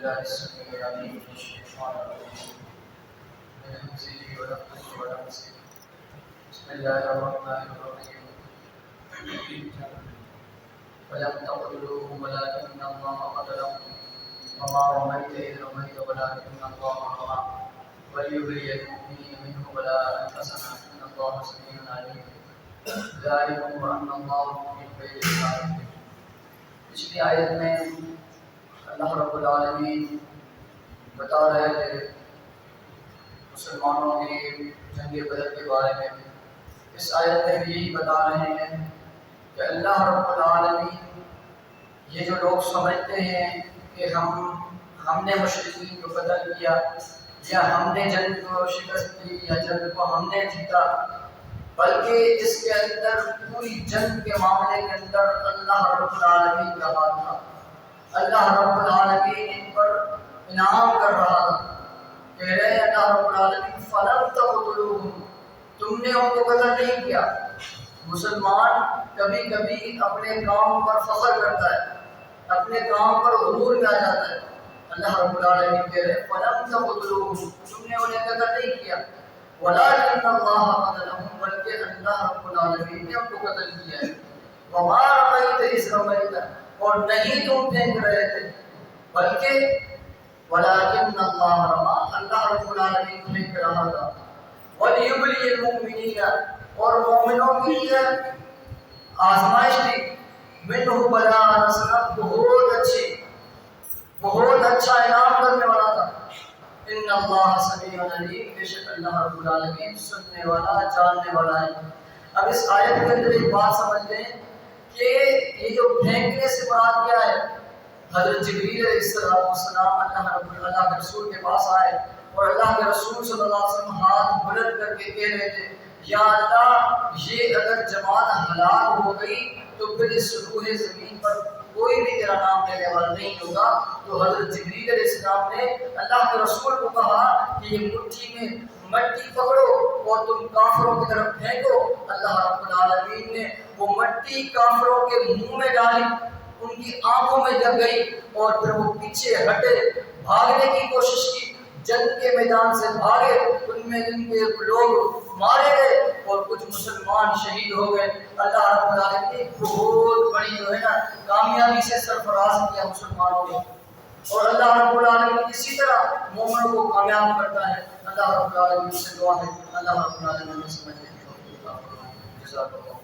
بالله السميع العليم من الشيطان الرجيم من همزه ونفخه ونفسه بسم الله الرحمن الرحيم فلم تقتلوهم ولكن الله قتلهم وما رميت إذ رميت ولكن الله رمى وليبلي المؤمنين منه بلاء حسنا إن الله سميع عليم ذلكم وأن الله محيط بالعباد. پچھلی آیت میں اللہ رب العالمین بتا رہے تھے مسلمانوں کی جنگ بدر کے بارے میں. اس آیت میں بھی یہی بتا رہے ہیں کہ اللہ رب العالمین یہ جو لوگ سمجھتے ہیں کہ ہم نے مشرکین کو قتل کیا یا ہم نے جنگ کو شکست دی یا جنگ کو ہم نے جیتا، بلکہ اس کے اندر پوری جنگ کے معاملے کے اندر اللہ رب العالمین کا ہاتھ تھا. اللہ رب العالمین ان پر انعام کر رہا تھا. کہہ رہے ہیں اللہ رب العالمین فلم تقتلوہم، تم نے ان کو قتل نہیں کیا. مسلمان کبھی کبھی اپنے کام پر فخر کرتا ہے، اپنے کام پر غرور میں آ جاتا ہے. اللہ رب العالمین کہہ رہے ہیں فلم تقتلوہم، تم نے انہیں قتل نہیں کیا. ولكن اللہ قتلهم، بلکہ اللہ رب العالمین نے ان کو قتل کیا ہے. وما رمیت اذ رمیت، اور نہیں تم پھینک رہے تھے، بلکہ ولكن اللہ رمى، اللہ رب العالمین پھینک رہا تھا. وليبلي المؤمنین، اور مومنوں کے لیے آزمائش تھی. منہ بلاء حسنا، بہت اچھا انعام کرنے والا تھا. ان اللہ سمیع علیم، بے شک اللہ رب العالمین سننے والا جاننے والا ہے. اب اس آیت کے اندر ایک بات سمجھ لیں کہ یہ جو پھینکنے سے مراد کیا ہے. حضرت جبریل علیہ السلام اللہ کے رسول کے پاس آئے اور اللہ کے رسول صلی اللہ علیہ وسلم ہاتھ بلند کر کے کہہ رہے تھے یا اللہ، یہ اگر جماعت ہلاک ہو گئی تو پھر اس روح زمین پر کوئی بھی تیرا نام لینے والا نہیں ہوگا. تو حضرت جبریل علیہ السلام نے اللہ کے رسول کو کہا کہ یہ مٹھی میں مٹی پکڑو اور تم کافروں کی طرف پھینکو. اللہ رب العالمین نے وہ مٹی کافروں کے منہ میں ڈالی، ان کی آنکھوں میں لگ گئی اور پھر وہ پیچھے ہٹے، بھاگنے کی کوشش کی، جنگ کے میدان سے بھاگے. ان میں ان کے لوگ مارے گئے اور کچھ مسلمان شہید ہو گئے. اللہ رب العالمین نے بہت بڑی جو ہے نا کامیابی سے سرفراز کیا مسلمانوں کو. اور اللہ رب العالمین اسی طرح مومنوں کو کامیاب کرتا ہے. اللہ رب العالمین سے دعا ہے اللہ رب العالمین نے سمجھنے کی توفیق عطا فرمائے. جزاک اللہ.